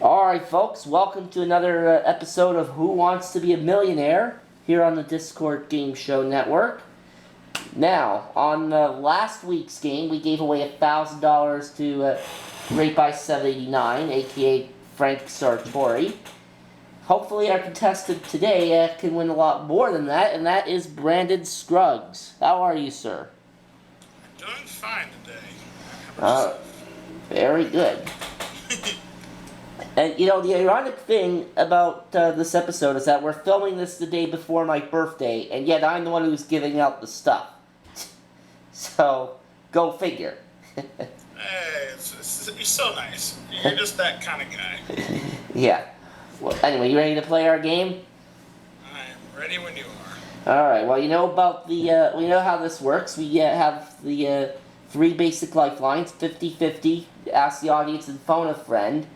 Alright folks, welcome to another episode of Who Wants to Be a Millionaire here on the Discord Game Show Network. Now, on last week's game, we gave away $1,000 to Great by 789, aka Frank Sartori. Hopefully our contestant today can win a lot more than that, and that is Brandon Scruggs. How are you, sir? I'm doing fine today. Very good. And, you know, the ironic thing about this episode is that we're filming this the day before my birthday, and yet I'm the one who's giving out the stuff. So, go figure. Hey, you're so nice. You're just that kind of guy. Yeah. Well, anyway, you ready to play our game? I'm ready when you are. Alright, well, you know about the, we know how this works. We have the 3 basic lifelines, 50-50, ask the audience and phone a friend.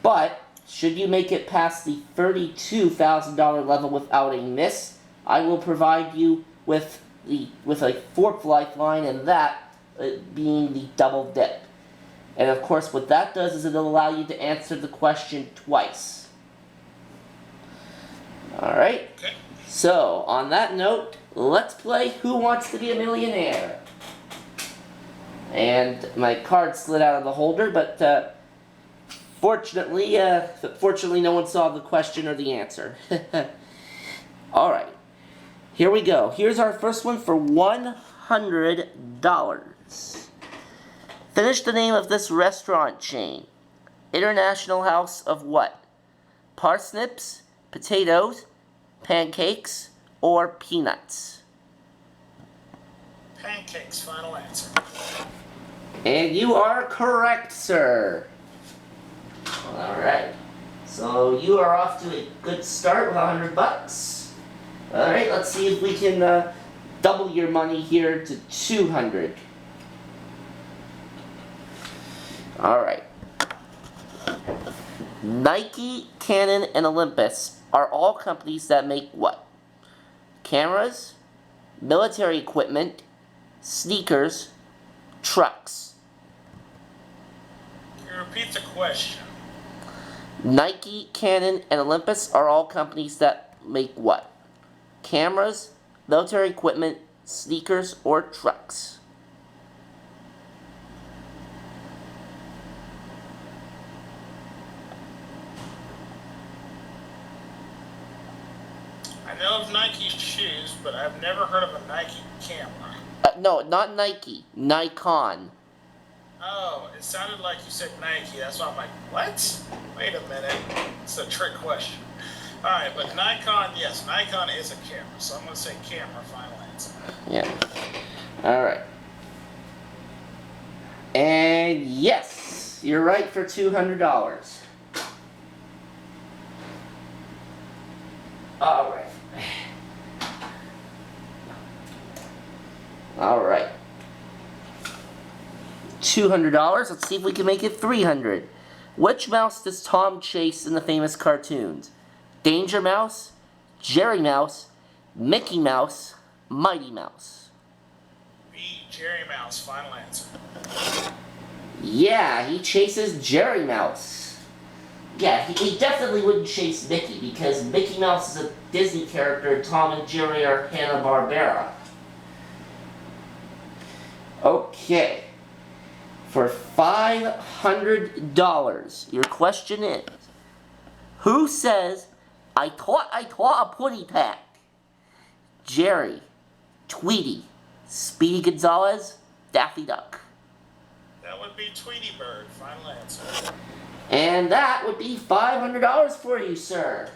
But, should you make it past the $32,000 level without a miss, I will provide you with a 4th lifeline, and that being the double dip. And of course, what that does is it'll allow you to answer the question twice. Alright? Okay. So, on that note, let's play Who Wants to Be a Millionaire? And my card slid out of the holder, but fortunately, no one saw the question or the answer. Alright, here we go. Here's our first one for $100. Finish the name of this restaurant chain. International House of what? Parsnips, potatoes, pancakes, or peanuts? Pancakes, final answer. And you are correct, sir. Alright, so you are off to a good start with $100. Alright, let's see if we can double your money here to $200. Alright. Nike, Canon, and Olympus are all companies that make what? Cameras, military equipment, sneakers, trucks. Can you repeat the question? Nike, Canon, and Olympus are all companies that make what? Cameras, military equipment, sneakers, or trucks? I know of Nike shoes, but I've never heard of a Nike camera. No, not Nike. Nikon. Oh, it sounded like you said Nike. That's why I'm like, what? Wait a minute. It's a trick question. Alright, but Nikon, yes, Nikon is a camera. So I'm going to say camera, final answer. Yeah. Alright. And yes, you're right for $200. Alright. Alright. $200. Let's see if we can make it $300. Which mouse does Tom chase in the famous cartoons? Danger Mouse, Jerry Mouse, Mickey Mouse, Mighty Mouse. B, Jerry Mouse, final answer. Yeah, he chases Jerry Mouse. Yeah, he definitely wouldn't chase Mickey, because Mickey Mouse is a Disney character and Tom and Jerry are Hanna-Barbera. Okay. For $500, your question is, who says, I taught a putty pack? Jerry, Tweety, Speedy Gonzales, Daffy Duck. That would be Tweety Bird, final answer. And that would be $500 for you, sir.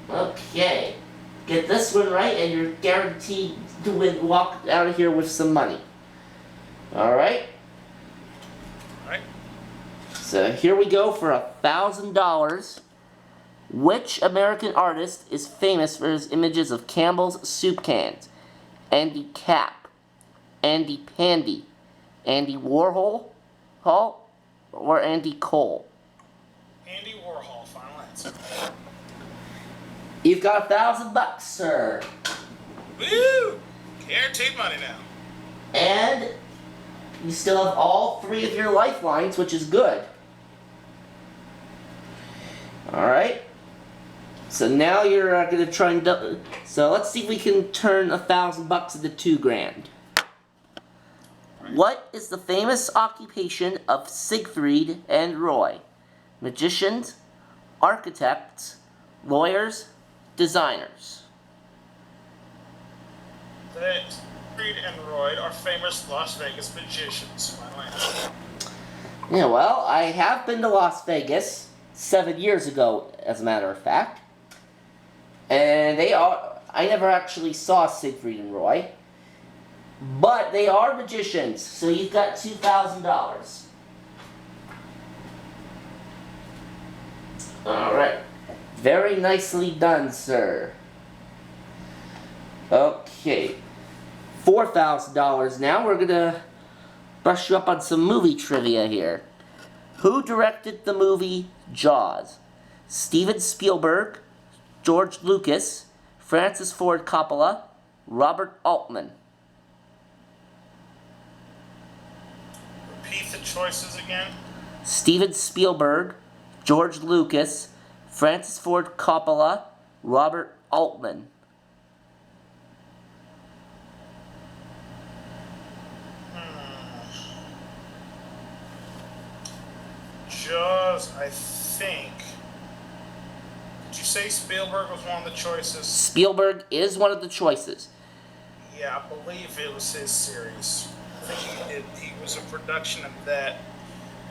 Okay. Get this one right and you're guaranteed to walk out of here with some money. Alright? Alright. So here we go for $1,000. Which American artist is famous for his images of Campbell's soup cans? Andy Capp, Andy Pandy, Andy Warhol, or Andy Cole? Andy Warhol, final answer. You've got $1,000, sir. Woo! Guaranteed money now. And you still have all 3 of your lifelines, which is good. Alright. So now you're going to try and... So let's see if we can turn $1,000 into $2,000. What is the famous occupation of Siegfried and Roy? Magicians, architects, lawyers, designers. Siegfried and Roy are famous Las Vegas magicians. Final answer. Yeah, well, I have been to Las Vegas 7 years ago, as a matter of fact. And I never actually saw Siegfried and Roy. But they are magicians, so you've got $2,000. Alright. Very nicely done, sir. Okay. $4,000 now. We're gonna brush you up on some movie trivia here. Who directed the movie Jaws? Steven Spielberg, George Lucas, Francis Ford Coppola, Robert Altman. Repeat the choices again. Steven Spielberg, George Lucas, Francis Ford Coppola, Robert Altman. Jaws, I think. Did you say Spielberg was one of the choices? Spielberg is one of the choices. Yeah, I believe it was his series. I think he was in production of that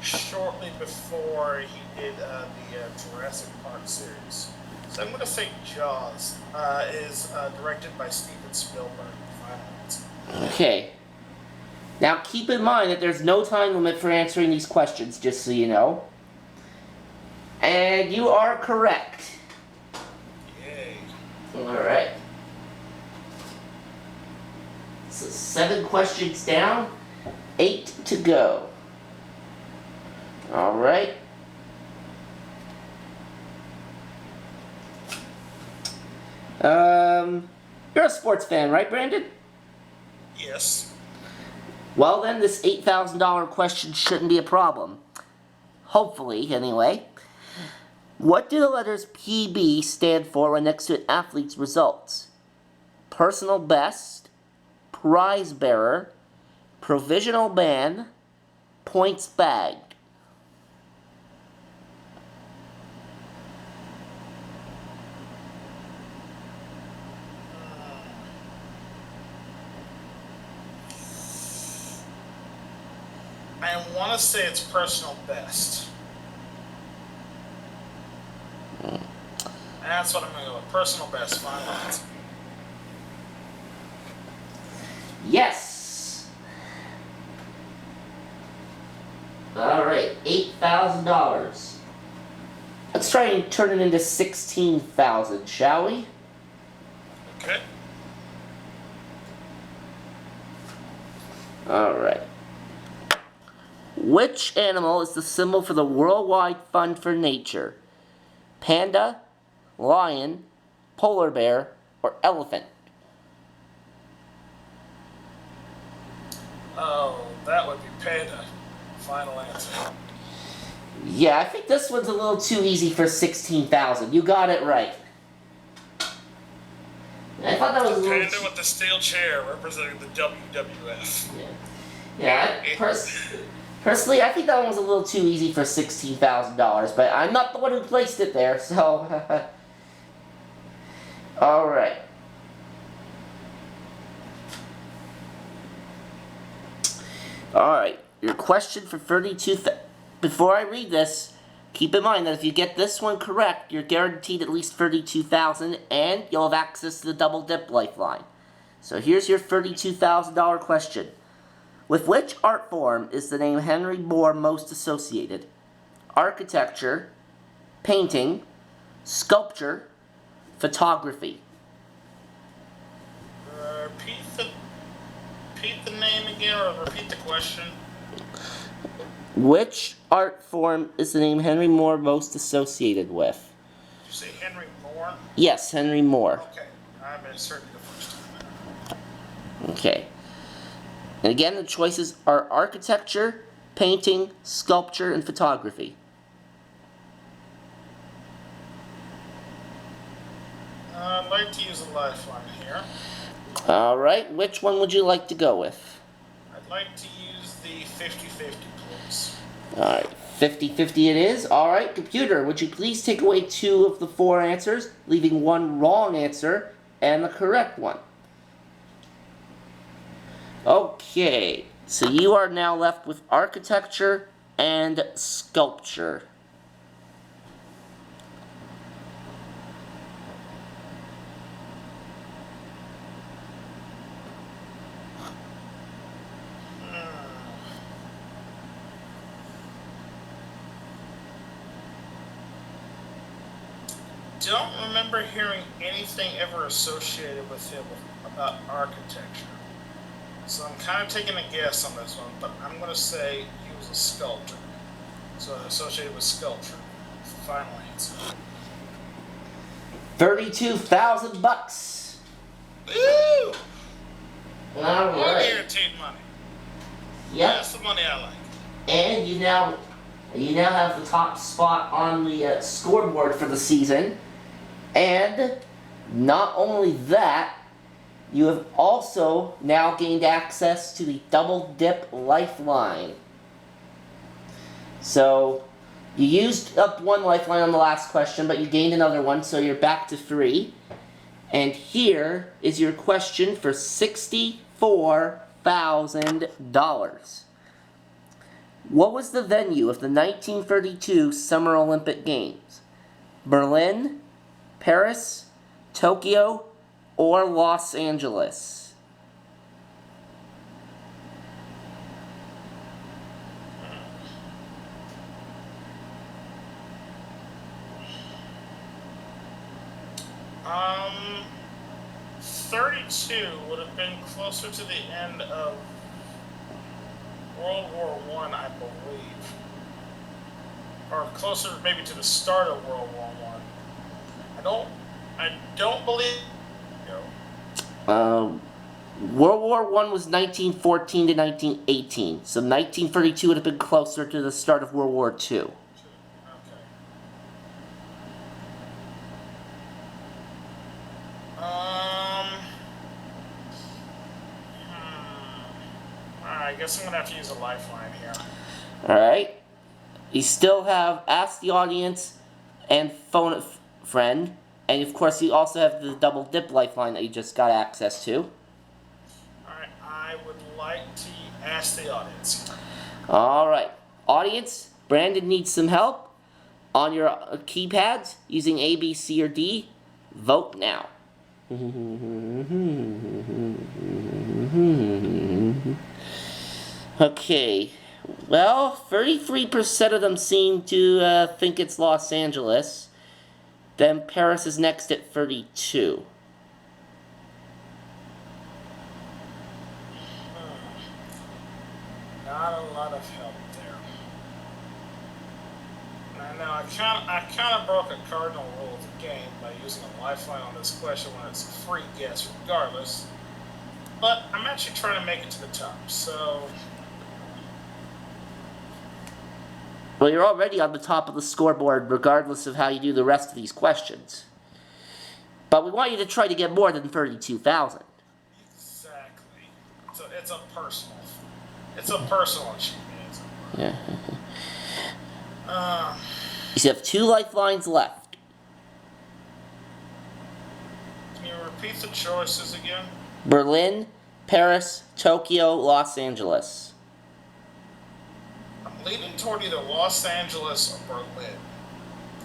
shortly before he did the Jurassic Park series. So I'm going to say Jaws is directed by Steven Spielberg. Final answer. Okay. Now keep in mind that there's no time limit for answering these questions, just so you know. And you are correct. Yay. Alright. So 7 questions down, 8 to go. Alright. You're a sports fan, right, Brandon? Yes. Well then, this $8,000 question shouldn't be a problem. Hopefully, anyway. What do the letters PB stand for when next to an athlete's results? Personal best, prize bearer, provisional ban, points bagged. I want to say it's personal best. That's what I'm going to go with. Personal best. Final answer. Yes! Alright, $8,000. Let's try and turn it into $16,000, shall we? Okay. Alright. Which animal is the symbol for the Worldwide Fund for Nature? Panda, lion, polar bear, or elephant? Oh, that would be panda. Final answer. Yeah, I think this one's a little too easy for 16,000. You got it right. I thought that was a little Panda with the steel chair representing the WWF. Yeah, personally, I think that one was a little too easy for $16,000, but I'm not the one who placed it there, so... Alright. Alright, your question for 32... Before I read this, keep in mind that if you get this one correct, you're guaranteed at least 32,000, and you'll have access to the double dip lifeline. So here's your $32,000 question. With which art form is the name Henry Moore most associated? Architecture, painting, sculpture, photography. Repeat the name again, or repeat the question. Which art form is the name Henry Moore most associated with? Did you say Henry Moore? Yes, Henry Moore. Okay, I've been certain the first time. Okay. And again, the choices are architecture, painting, sculpture, and photography. I'd like to use a lifeline here. Alright, which one would you like to go with? I'd like to use the 50-50, please. Alright, 50-50 it is. Alright, computer, would you please take away 2 of the 4 answers, leaving 1 wrong answer and the correct one? Okay, so you are now left with architecture and sculpture. Don't remember hearing anything ever associated with him about architecture. So I'm kind of taking a guess on this one, but I'm going to say he was a sculptor. So associated with sculpture. Final answer. $32,000. Woo! Alright. Guaranteed money. Yep. That's the money I like. And you now have the top spot on the scoreboard for the season. And not only that, you have also now gained access to the double dip lifeline. So you used up 1 lifeline on the last question, but you gained another one, so you're back to 3. And here is your question for $64,000. What was the venue of the 1932 Summer Olympic Games? Berlin, Paris, Tokyo, or Los Angeles? Um, 32 would have been closer to the end of World War I believe. Or closer maybe to the start of World War I. I don't believe. World War I was 1914 to 1918, so 1932 would have been closer to the start of World War II. Okay. I guess I'm gonna have to use a lifeline here. Alright. You still have Ask the Audience and Phone a Friend. And of course you also have the double dip lifeline that you just got access to. Alright, I would like to ask the audience. Alright. Audience, Brandon needs some help. On your keypads, using A, B, C, or D, vote now. Okay, well, 33% of them seem to think it's Los Angeles. Then Paris is next at 32. Not a lot of help there. I know I kind of broke a cardinal rule of the game by using a lifeline on this question when it's a free guess regardless. But I'm actually trying to make it to the top, so... Well, you're already on the top of the scoreboard regardless of how you do the rest of these questions. But we want you to try to get more than 32,000. Exactly. It's a personal achievement. Yeah. You have 2 lifelines left. Can you repeat the choices again? Berlin, Paris, Tokyo, Los Angeles. I'm leaning toward either Los Angeles or Berlin.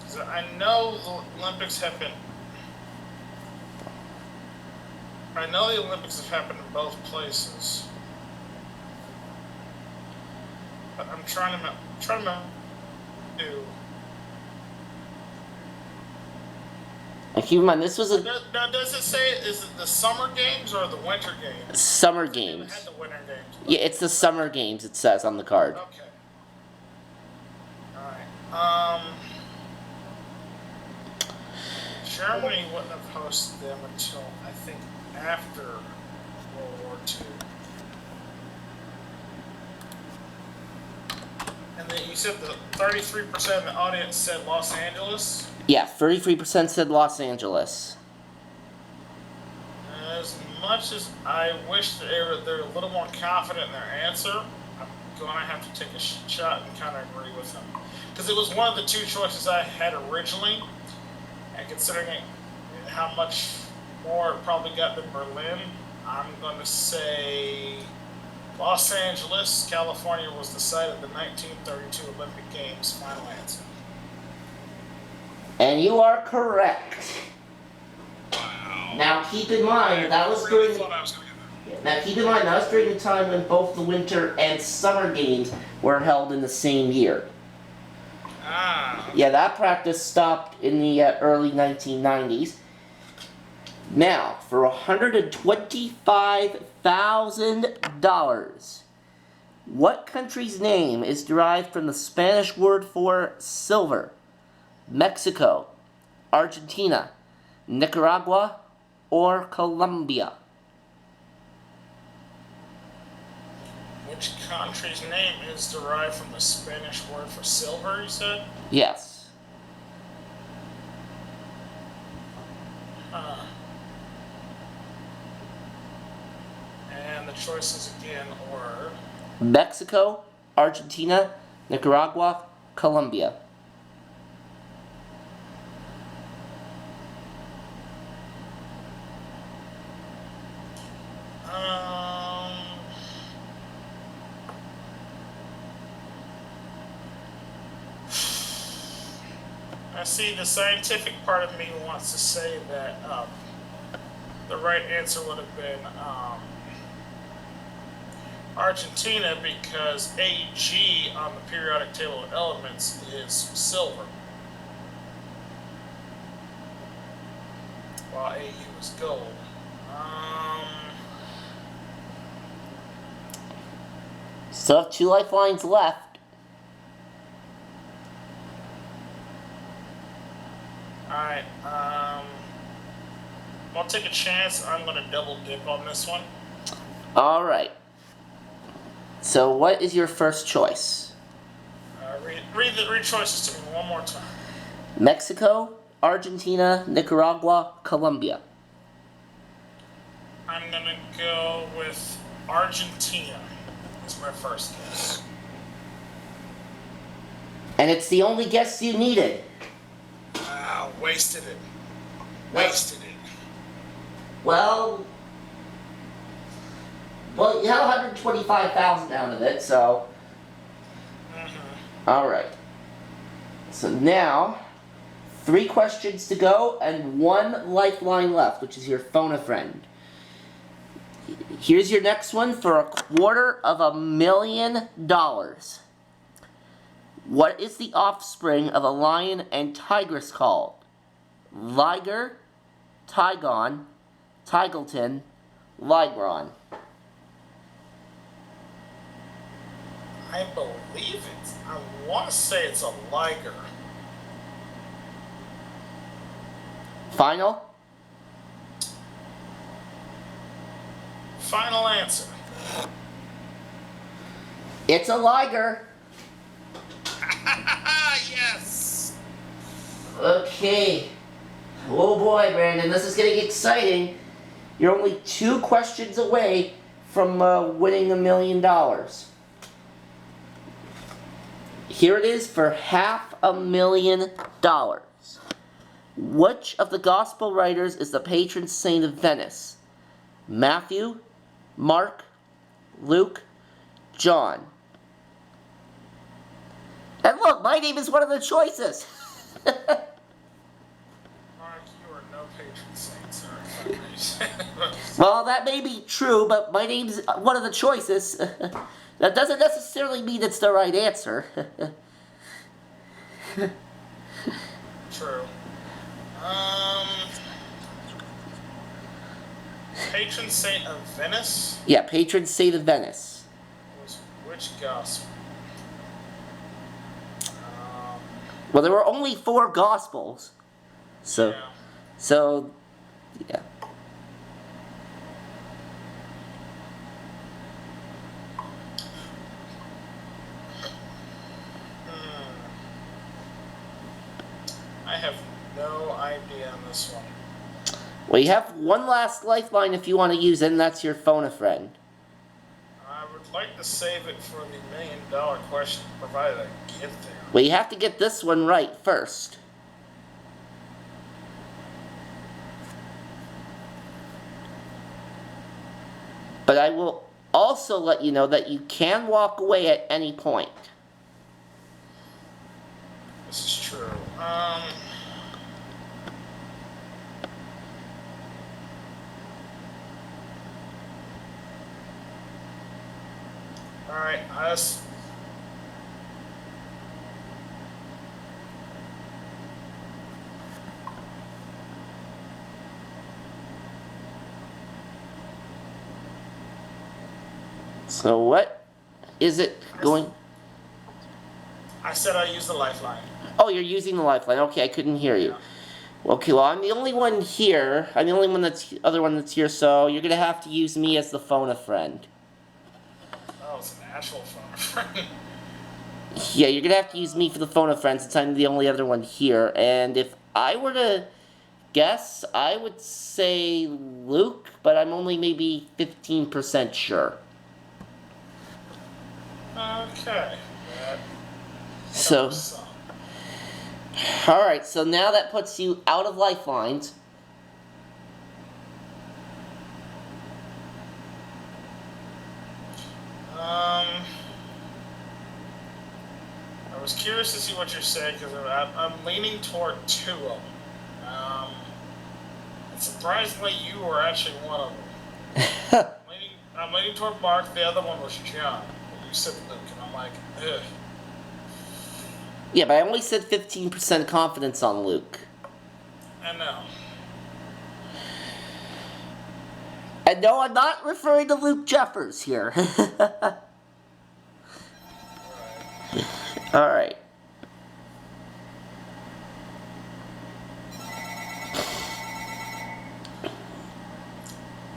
'Cause I know the Olympics have happened in both places. But I'm trying to do. And keep in mind, this was a Now, does it say is it the summer games or the winter games? summer They games. had the winter games. Yeah, it's the summer games, it says on the card. Okay. All right. Germany wouldn't have hosted them until I think after World War II. And then you said the 33% of the audience said Los Angeles. Yeah, 33% said Los Angeles. as much as I wish they're a little more confident in their answer, I'm going to have to take a shot and kind of agree with them. Because it was one of the two choices I had originally, and considering how much more it probably got than Berlin, I'm going to say Los Angeles, California was the site of the 1932 Olympic Games. Final answer. And you are correct. Wow. Now keep in mind that was really during. thought I was going to get that. Now keep in mind that was during the time when both the Winter and Summer Games were held in the same year. Ah. Yeah, that practice stopped in the early 1990s. Now, for $125,000, what country's name is derived from the Spanish word for silver? Mexico, Argentina, Nicaragua, or Colombia? Which country's name is derived from the Spanish word for silver, you said? Yes. And the choices again were Mexico, Argentina, Nicaragua, Colombia. I see the scientific part of me wants to say that the right answer would have been Argentina, because Ag on the periodic table of elements is silver, while Au is gold. Still have 2 lifelines left. Alright, I'll take a chance. I'm going to double dip on this one. Alright. So what is your first choice? Read choices to me one more time. Mexico, Argentina, Nicaragua, Colombia. I'm going to go with Argentina as my first guess. And it's the only guess you needed. Wasted it. Wasted it. Well, you had 125,000 out of it, so. All right. So now, 3 questions to go and 1 lifeline left, which is your phone a friend. Here's your next one for $250,000. What is the offspring of a lion and tigress called? Liger, Tigon, Tigleton, Ligron. I believe it. I want to say it's a liger. Final? Final answer. It's a liger. Yes. Okay. Oh boy, Brandon, this is getting exciting. You're only 2 questions away from winning $1 million. Here it is for $500,000. Which of the gospel writers is the patron saint of Venice? Matthew, Mark, Luke, John. And look, my name is one of the choices. Mark, you are no patron saint, sir. Well, that may be true, but my name's one of the choices. That doesn't necessarily mean it's the right answer. True. Patron saint of Venice? Yeah, patron saint of Venice. Was which gospel? Well, there were only 4 gospels. So, Yeah. Yeah. I have no idea on this one. Well, you have one last lifeline if you want to use it, and that's your phone a friend. I would like to save it for the $1 million question, provided I get there. Well, you have to get this one right first. But I will also let you know that you can walk away at any point. This is true. Alright, So what is it going? I said I use the lifeline. Oh, you're using the lifeline. Okay, I couldn't hear you. Okay, well, I'm the only one here. I'm the only one other one that's here, so you're gonna have to use me as the phone a friend. Oh, it's an actual phone a friend. Yeah, you're gonna have to use me for the phone a friend since I'm the only other one here. And if I were to guess, I would say Luke, but I'm only maybe 15% sure. Okay. So, alright, so now that puts you out of lifelines. I was curious to see what you're saying because I'm leaning toward two of them. And surprisingly, you were actually one of them. I'm leaning toward Mark. The other one was John. You said Luke, and I'm like, ugh. Yeah, but I only said 15% confidence on Luke. I know. And no, I'm not referring to Luke Jeffers here. Alright.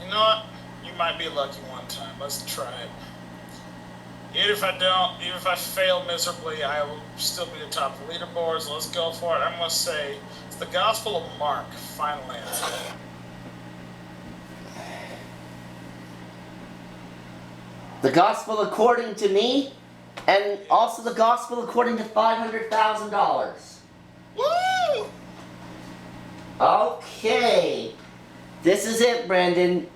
You know what? You might be lucky one time. Let's try it. Even if I don't, even if I fail miserably, I will still be the top of the leaderboards. Let's go for it. I'm going to say it's the Gospel of Mark. Final answer. The Gospel according to me, and also the Gospel according to $500,000. Woo! Okay. This is it, Brandon.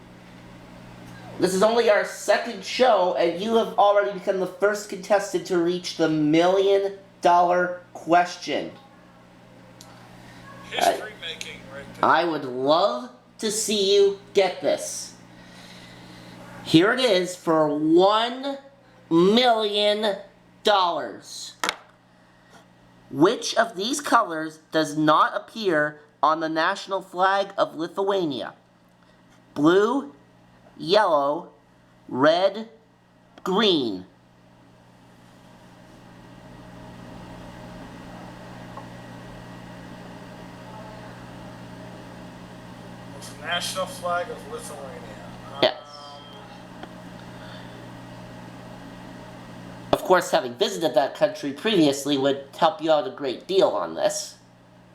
This is only our second show, and you have already become the first contestant to reach the $1 million question. History making right there. I would love to see you get this. Here it is for $1 million. Which of these colors does not appear on the national flag of Lithuania? Blue, yellow, red, green. The national flag of Lithuania. Yes. Of course, having visited that country previously would help you out a great deal on this.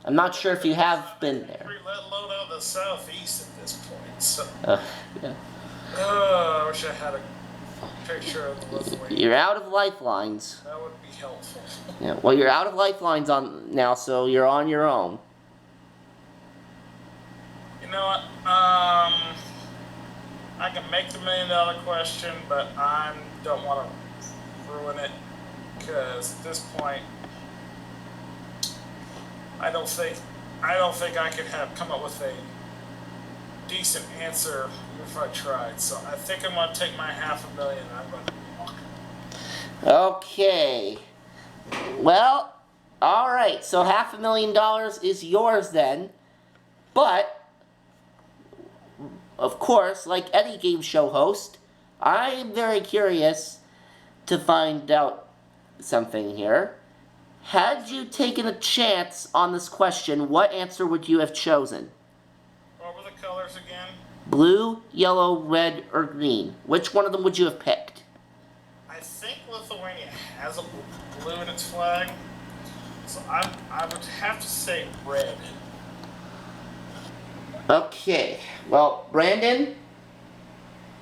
I'm not sure if you have been there. Let alone out the southeast at this point. So. Yeah. I wish I had a picture of the Lithuania. You're out of lifelines. That would be helpful. Yeah, well, you're out of lifelines on now, so you're on your own. You know what? I can make the $1 million question, but I don't want to ruin it because at this point, I don't think I could have come up with a decent answer if I tried. So I think I'm gonna take my $500,000. I'm gonna walk. Okay. Well, all right. So $500,000 is yours then, but of course, like any game show host, I'm very curious to find out something here. Had you taken a chance on this question, what answer would you have chosen? What were the colors again? Blue, yellow, red, or green? Which one of them would you have picked? I think Lithuania has a blue in its flag, so I would have to say red. Okay, well, Brandon,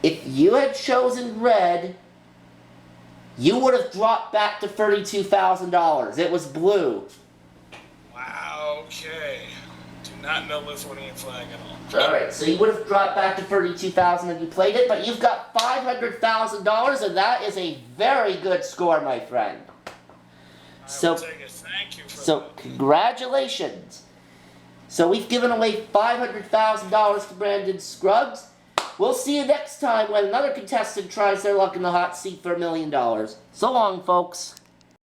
if you had chosen red, you would have dropped back to $32,000. It was blue. Wow, okay. Do not know Lithuanian flag at all. Alright, so you would have dropped back to $32,000 if you played it, but you've got $500,000, and that is a very good score, my friend. I will take it. Thank you for So, that. congratulations. So, we've given away $500,000 to Brandon Scruggs. We'll see you next time when another contestant tries their luck in the hot seat for $1 million. So long, folks.